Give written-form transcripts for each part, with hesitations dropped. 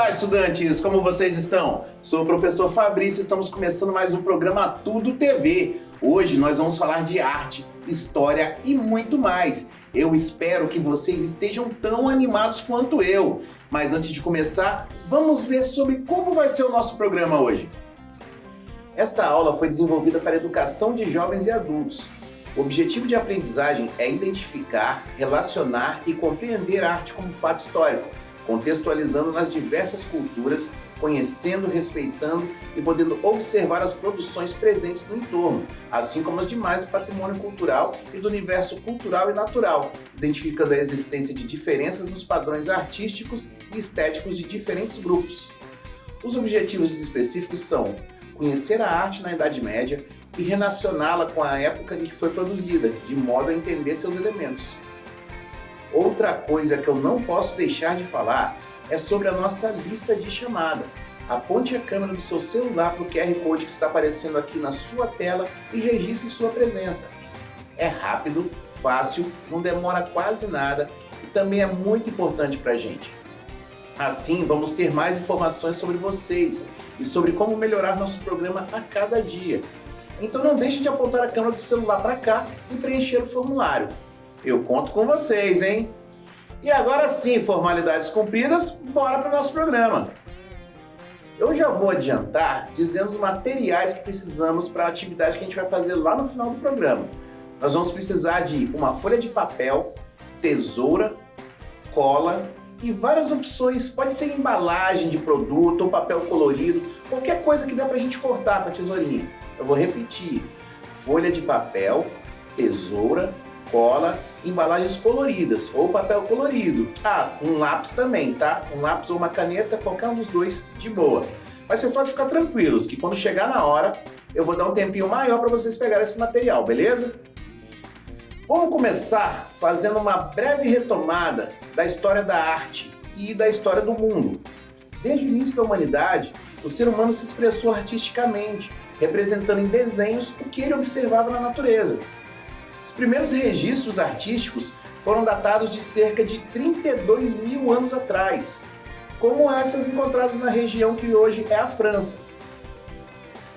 Olá, estudantes! Como vocês estão? Sou o professor Fabrício e estamos começando mais um programa Tudo TV. Hoje nós vamos falar de arte, história e muito mais. Eu espero que vocês estejam tão animados quanto eu. Mas antes de começar, vamos ver sobre como vai ser o nosso programa hoje. Esta aula foi desenvolvida para a educação de jovens e adultos. O objetivo de aprendizagem é identificar, relacionar e compreender a arte como fato histórico, contextualizando nas diversas culturas, conhecendo, respeitando e podendo observar as produções presentes no entorno, assim como as demais do patrimônio cultural e do universo cultural e natural, identificando a existência de diferenças nos padrões artísticos e estéticos de diferentes grupos. Os objetivos específicos são conhecer a arte na Idade Média e relacioná-la com a época em que foi produzida, de modo a entender seus elementos. Outra coisa que eu não posso deixar de falar é sobre a nossa lista de chamada. Aponte a câmera do seu celular para o QR Code que está aparecendo aqui na sua tela e registre sua presença. É rápido, fácil, não demora quase nada e também é muito importante para a gente. Assim, vamos ter mais informações sobre vocês e sobre como melhorar nosso programa a cada dia. Então não deixe de apontar a câmera do celular para cá e preencher o formulário. Eu conto com vocês, hein? E agora sim, formalidades cumpridas, bora para o nosso programa. Eu já vou adiantar dizendo os materiais que precisamos para a atividade que a gente vai fazer lá no final do programa. Nós vamos precisar de uma folha de papel, tesoura, cola e várias opções. Pode ser embalagem de produto ou papel colorido, qualquer coisa que dê para a gente cortar com a tesourinha. Eu vou repetir: folha de papel, tesoura, cola, embalagens coloridas ou papel colorido. Um lápis também, tá? Um lápis ou uma caneta, qualquer um dos dois, de boa. Mas vocês podem ficar tranquilos que quando chegar na hora, eu vou dar um tempinho maior para vocês pegarem esse material, beleza? Vamos começar fazendo uma breve retomada da história da arte e da história do mundo. Desde o início da humanidade, o ser humano se expressou artisticamente, representando em desenhos o que ele observava na natureza. Os primeiros registros artísticos foram datados de cerca de 32 mil anos atrás, como essas encontradas na região que hoje é a França.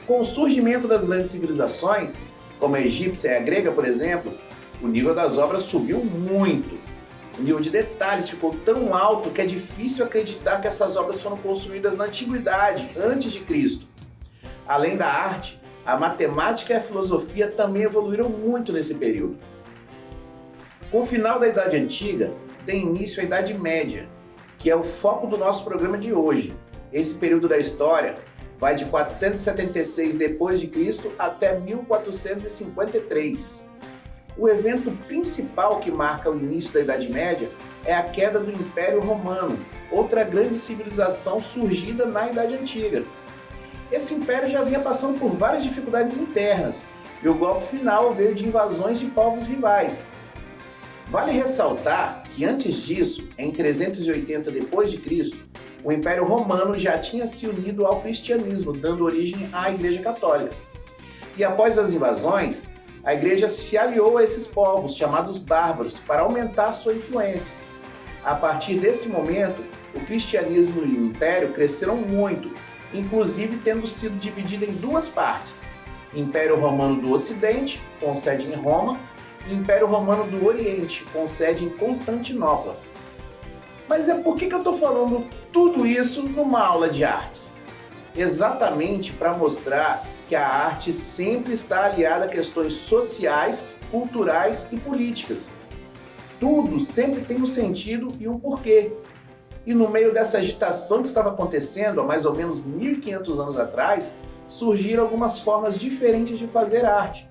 Com o surgimento das grandes civilizações, como a egípcia e a grega, por exemplo, o nível das obras subiu muito. O nível de detalhes ficou tão alto que é difícil acreditar que essas obras foram construídas na antiguidade, antes de Cristo. Além da arte, a matemática e a filosofia também evoluíram muito nesse período. Com o final da Idade Antiga, tem início a Idade Média, que é o foco do nosso programa de hoje. Esse período da história vai de 476 d.C. até 1453. O evento principal que marca o início da Idade Média é a queda do Império Romano, outra grande civilização surgida na Idade Antiga. Esse império já vinha passando por várias dificuldades internas e o golpe final veio de invasões de povos rivais. Vale ressaltar que antes disso, em 380 d.C., o Império Romano já tinha se unido ao cristianismo, dando origem à Igreja Católica. E após as invasões, a Igreja se aliou a esses povos, chamados bárbaros, para aumentar sua influência. A partir desse momento, o cristianismo e o Império cresceram muito, inclusive tendo sido dividido em duas partes: Império Romano do Ocidente, com sede em Roma, e Império Romano do Oriente, com sede em Constantinopla. Mas por que eu estou falando tudo isso numa aula de artes? Exatamente para mostrar que a arte sempre está aliada a questões sociais, culturais e políticas. Tudo sempre tem um sentido e um porquê. E no meio dessa agitação que estava acontecendo há mais ou menos 1500 anos atrás, surgiram algumas formas diferentes de fazer arte.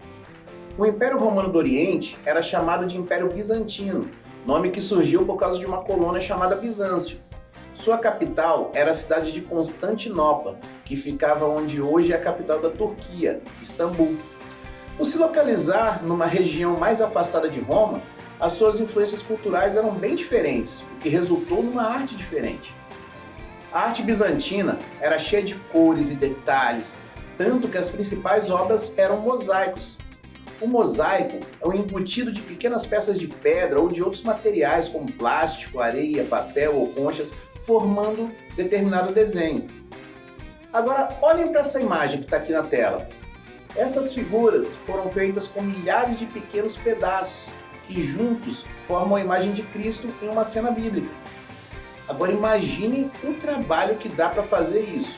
O Império Romano do Oriente era chamado de Império Bizantino, nome que surgiu por causa de uma colônia chamada Bizâncio. Sua capital era a cidade de Constantinopla, que ficava onde hoje é a capital da Turquia, Istambul. Por se localizar numa região mais afastada de Roma, as suas influências culturais eram bem diferentes, o que resultou numa arte diferente. A arte bizantina era cheia de cores e detalhes, tanto que as principais obras eram mosaicos. O mosaico é um embutido de pequenas peças de pedra ou de outros materiais como plástico, areia, papel ou conchas, formando determinado desenho. Agora, olhem para essa imagem que está aqui na tela. Essas figuras foram feitas com milhares de pequenos pedaços que juntos formam a imagem de Cristo em uma cena bíblica. Agora imagine o trabalho que dá para fazer isso.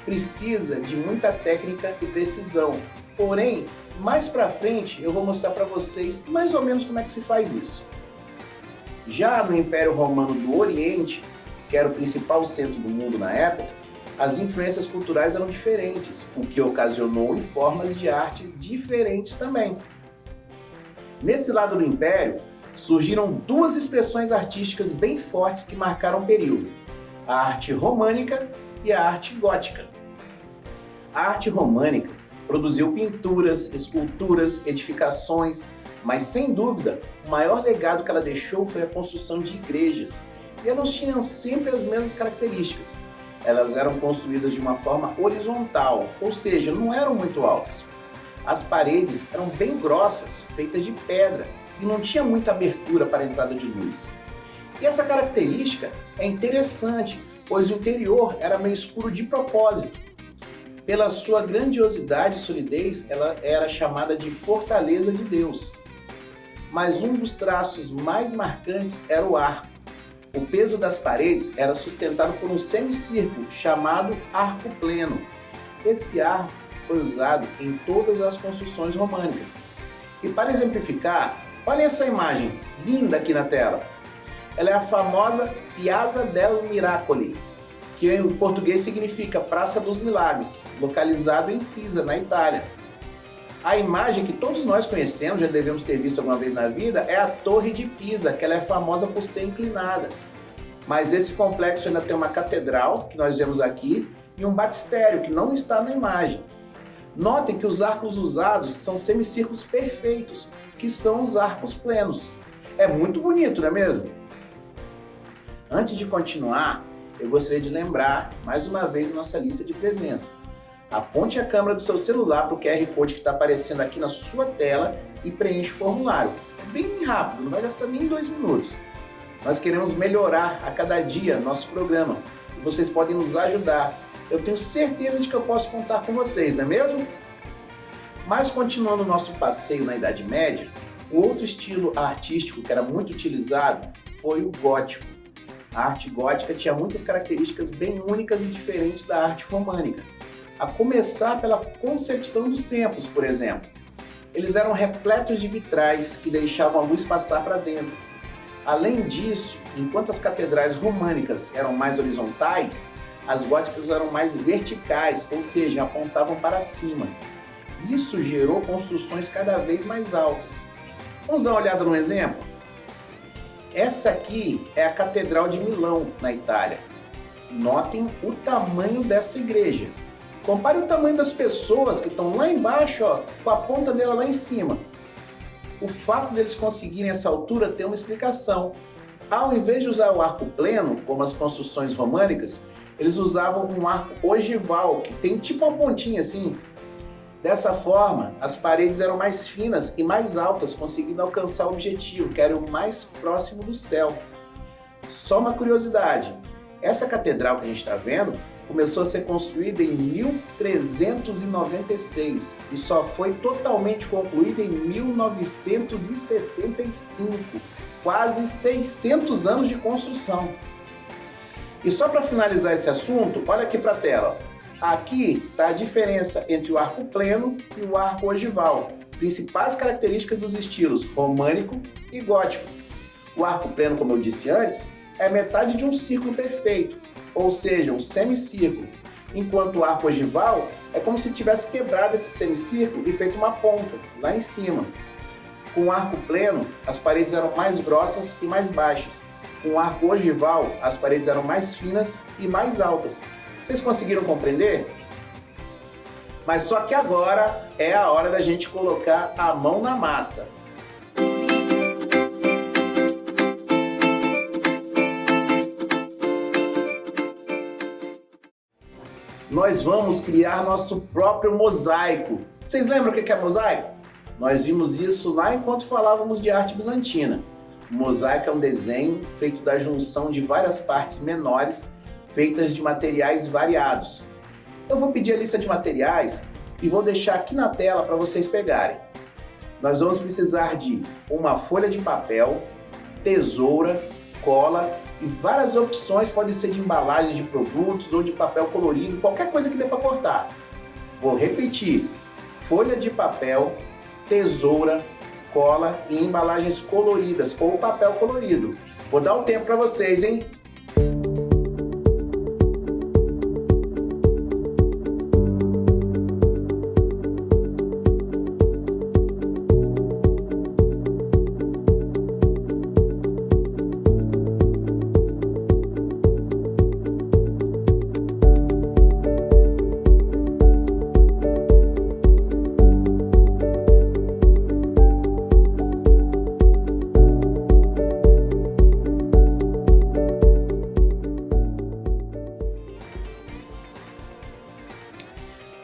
Precisa de muita técnica e precisão, porém, mais para frente eu vou mostrar para vocês mais ou menos como é que se faz isso. Já no Império Romano do Oriente, que era o principal centro do mundo na época, as influências culturais eram diferentes, o que ocasionou em formas de arte diferentes também. Nesse lado do Império, surgiram duas expressões artísticas bem fortes que marcaram o período: a arte românica e a arte gótica. A arte românica produziu pinturas, esculturas, edificações, mas sem dúvida, o maior legado que ela deixou foi a construção de igrejas. E elas tinham sempre as mesmas características. Elas eram construídas de uma forma horizontal, ou seja, não eram muito altas. As paredes eram bem grossas, feitas de pedra, e não tinha muita abertura para a entrada de luz. E essa característica é interessante, pois o interior era meio escuro de propósito. Pela sua grandiosidade e solidez, ela era chamada de Fortaleza de Deus. Mas um dos traços mais marcantes era o arco. O peso das paredes era sustentado por um semicírculo chamado arco pleno. Esse arco foi usado em todas as construções românicas. E para exemplificar, olhem essa imagem linda aqui na tela. Ela é a famosa Piazza del Miracoli, que em português significa Praça dos Milagres, localizado em Pisa, na Itália. A imagem que todos nós conhecemos, já devemos ter visto alguma vez na vida, é a Torre de Pisa, que ela é famosa por ser inclinada. Mas esse complexo ainda tem uma catedral, que nós vemos aqui, e um batistério, que não está na imagem. Notem que os arcos usados são semicírculos perfeitos, que são os arcos plenos. É muito bonito, não é mesmo? Antes de continuar, eu gostaria de lembrar, mais uma vez, a nossa lista de presença. Aponte a câmera do seu celular para o QR Code que está aparecendo aqui na sua tela e preencha o formulário. É bem rápido, não vai gastar nem 2 minutos. Nós queremos melhorar a cada dia nosso programa e vocês podem nos ajudar. Eu tenho certeza de que eu posso contar com vocês, não é mesmo? Mas continuando o nosso passeio na Idade Média, o outro estilo artístico que era muito utilizado foi o gótico. A arte gótica tinha muitas características bem únicas e diferentes da arte românica. A começar pela concepção dos templos, por exemplo. Eles eram repletos de vitrais que deixavam a luz passar para dentro. Além disso, enquanto as catedrais românicas eram mais horizontais, as góticas eram mais verticais, ou seja, apontavam para cima. Isso gerou construções cada vez mais altas. Vamos dar uma olhada no exemplo? Essa aqui é a Catedral de Milão, na Itália. Notem o tamanho dessa igreja. Compare o tamanho das pessoas que estão lá embaixo, ó, com a ponta dela lá em cima. O fato deles conseguirem essa altura tem uma explicação. Ao invés de usar o arco pleno, como as construções românicas, eles usavam um arco ogival, que tem tipo uma pontinha assim. Dessa forma, as paredes eram mais finas e mais altas, conseguindo alcançar o objetivo, que era o mais próximo do céu. Só uma curiosidade, essa catedral que a gente está vendo começou a ser construída em 1396 e só foi totalmente concluída em 1965, quase 600 anos de construção. E só para finalizar esse assunto, olha aqui para a tela. Aqui está a diferença entre o arco pleno e o arco ogival, principais características dos estilos românico e gótico. O arco pleno, como eu disse antes, é metade de um círculo perfeito, ou seja, um semicírculo, enquanto o arco ogival é como se tivesse quebrado esse semicírculo e feito uma ponta, lá em cima. Com o arco pleno, as paredes eram mais grossas e mais baixas. Com o arco ogival, as paredes eram mais finas e mais altas. Vocês conseguiram compreender? Mas só que agora é a hora da gente colocar a mão na massa. Nós vamos criar nosso próprio mosaico. Vocês lembram o que é mosaico? Nós vimos isso lá enquanto falávamos de arte bizantina. O mosaico é um desenho feito da junção de várias partes menores feitas de materiais variados. Eu vou pedir a lista de materiais e vou deixar aqui na tela para vocês pegarem. Nós vamos precisar de uma folha de papel, tesoura, cola e várias opções, pode ser de embalagem de produtos ou de papel colorido, qualquer coisa que dê para cortar. Vou repetir: folha de papel, tesoura, cola e embalagens coloridas ou papel colorido. Vou dar um tempo para vocês, hein?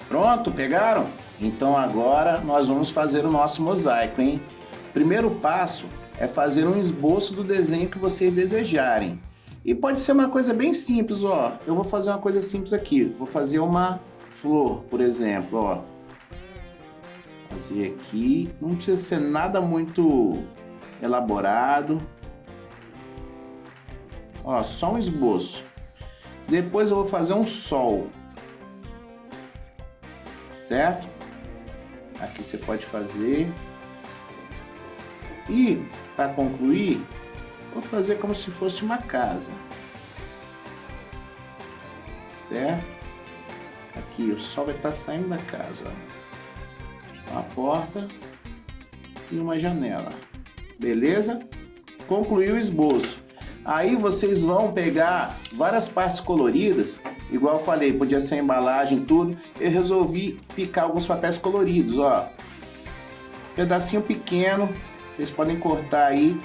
Pronto, pegaram? Então agora nós vamos fazer o nosso mosaico, hein? Primeiro passo é fazer um esboço do desenho que vocês desejarem. E pode ser uma coisa bem simples, ó. Eu vou fazer uma coisa simples aqui. Vou fazer uma flor, por exemplo, ó. Fazer aqui. Não precisa ser nada muito elaborado. Ó, só um esboço. Depois eu vou fazer um sol. Certo? Aqui você pode fazer. E, para concluir, vou fazer como se fosse uma casa. Certo? Aqui o sol vai estar saindo da casa. Ó. Uma porta e uma janela. Beleza? Concluiu o esboço. Aí vocês vão pegar várias partes coloridas, igual eu falei, podia ser embalagem, tudo. Eu resolvi picar alguns papéis coloridos, ó. Pedacinho pequeno, vocês podem cortar aí.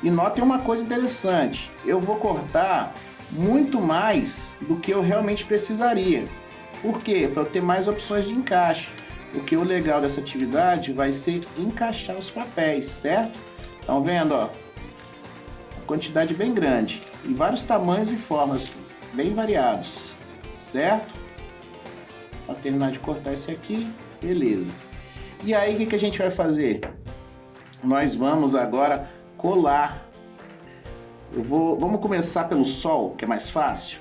E notem uma coisa interessante, eu vou cortar muito mais do que eu realmente precisaria. Por quê? Para eu ter mais opções de encaixe. Porque o legal dessa atividade vai ser encaixar os papéis, certo? Estão vendo, ó? Quantidade bem grande e vários tamanhos e formas bem variados, certo? Para terminar de cortar esse aqui, beleza. E aí o que a gente vai fazer? Nós vamos agora colar. Vamos começar pelo sol, que é mais fácil.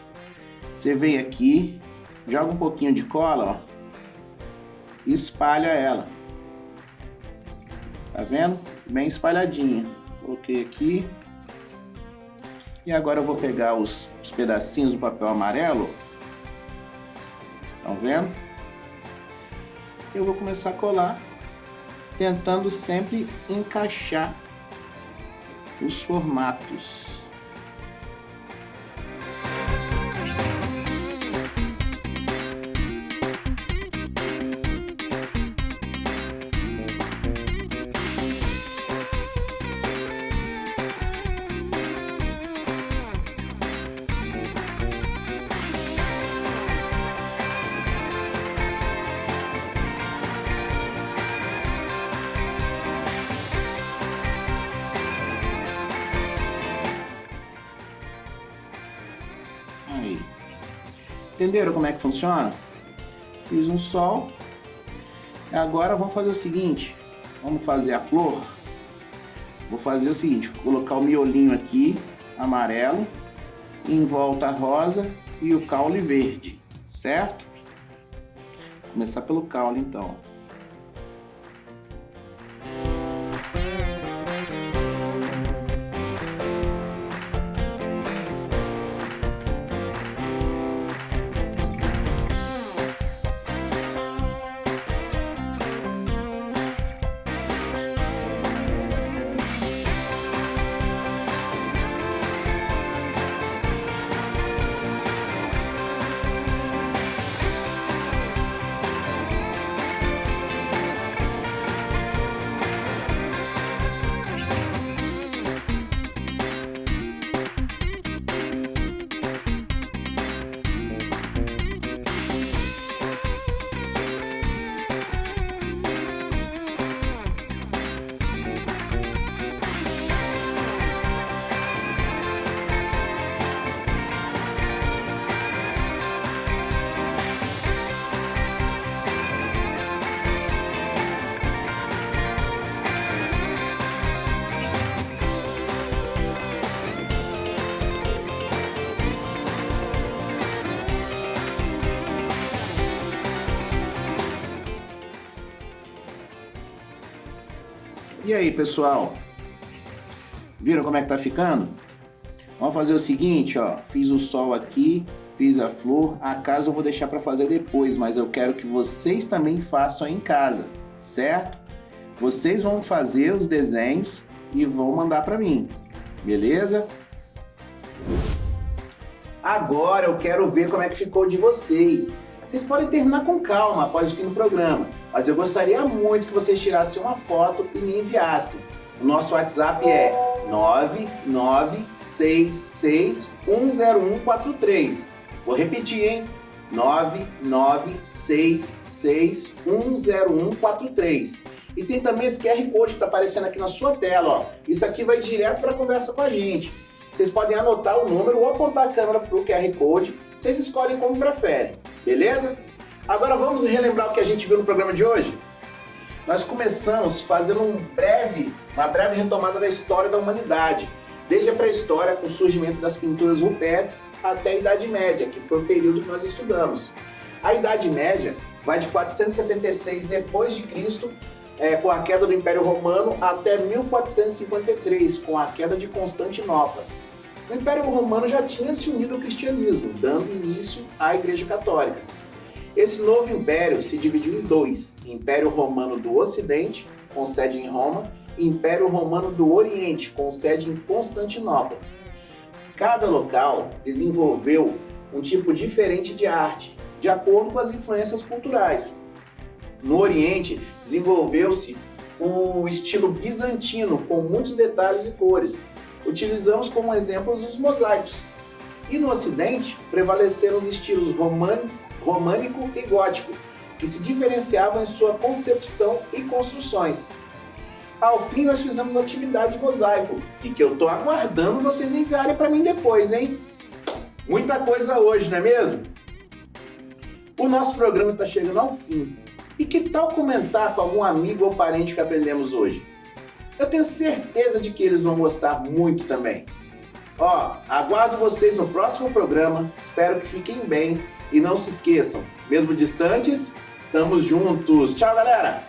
Você vem aqui, joga um pouquinho de cola, ó, e espalha ela. Tá vendo? Bem espalhadinha. Coloquei aqui. E agora eu vou pegar os pedacinhos do papel amarelo. Estão vendo? Eu vou começar a colar, tentando sempre encaixar os formatos. Aí. Entenderam como é que funciona? Fiz um sol. Agora vamos fazer o seguinte. Vamos fazer a flor. Vou fazer o seguinte. Vou colocar o miolinho aqui, amarelo. Em volta rosa e o caule verde. Certo? Vou começar pelo caule então. E aí, pessoal? Viram como é que tá ficando? Vamos fazer o seguinte, ó. Fiz o sol aqui, fiz a flor. A casa eu vou deixar para fazer depois, mas eu quero que vocês também façam em casa, certo? Vocês vão fazer os desenhos e vão mandar para mim, beleza? Agora eu quero ver como é que ficou de vocês. Vocês podem terminar com calma após o fim do programa, mas eu gostaria muito que vocês tirassem uma foto e me enviassem. O nosso WhatsApp é 996610143. Vou repetir, hein? 996610143. E tem também esse QR Code que está aparecendo aqui na sua tela, ó. Isso aqui vai direto para a conversa com a gente. Vocês podem anotar o número ou apontar a câmera para o QR Code. Vocês escolhem como preferem, beleza? Agora vamos relembrar o que a gente viu no programa de hoje? Nós começamos fazendo uma breve retomada da história da humanidade, desde a pré-história com o surgimento das pinturas rupestres até a Idade Média, que foi o período que nós estudamos. A Idade Média vai de 476 d.C., com a queda do Império Romano, até 1453, com a queda de Constantinopla. O Império Romano já tinha se unido ao cristianismo, dando início à Igreja Católica. Esse novo império se dividiu em dois: Império Romano do Ocidente, com sede em Roma, e Império Romano do Oriente, com sede em Constantinopla. Cada local desenvolveu um tipo diferente de arte, de acordo com as influências culturais. No Oriente, desenvolveu-se o estilo bizantino, com muitos detalhes e cores. Utilizamos como exemplos os mosaicos. E no Ocidente, prevaleceram os estilos românico e gótico, que se diferenciavam em sua concepção e construções. Ao fim, nós fizemos a atividade de mosaico, e que eu estou aguardando vocês enviarem para mim depois, hein? Muita coisa hoje, não é mesmo? O nosso programa está chegando ao fim. E que tal comentar com algum amigo ou parente que aprendemos hoje? Eu tenho certeza de que eles vão gostar muito também. Ó, aguardo vocês no próximo programa, espero que fiquem bem e não se esqueçam, mesmo distantes, estamos juntos. Tchau, galera!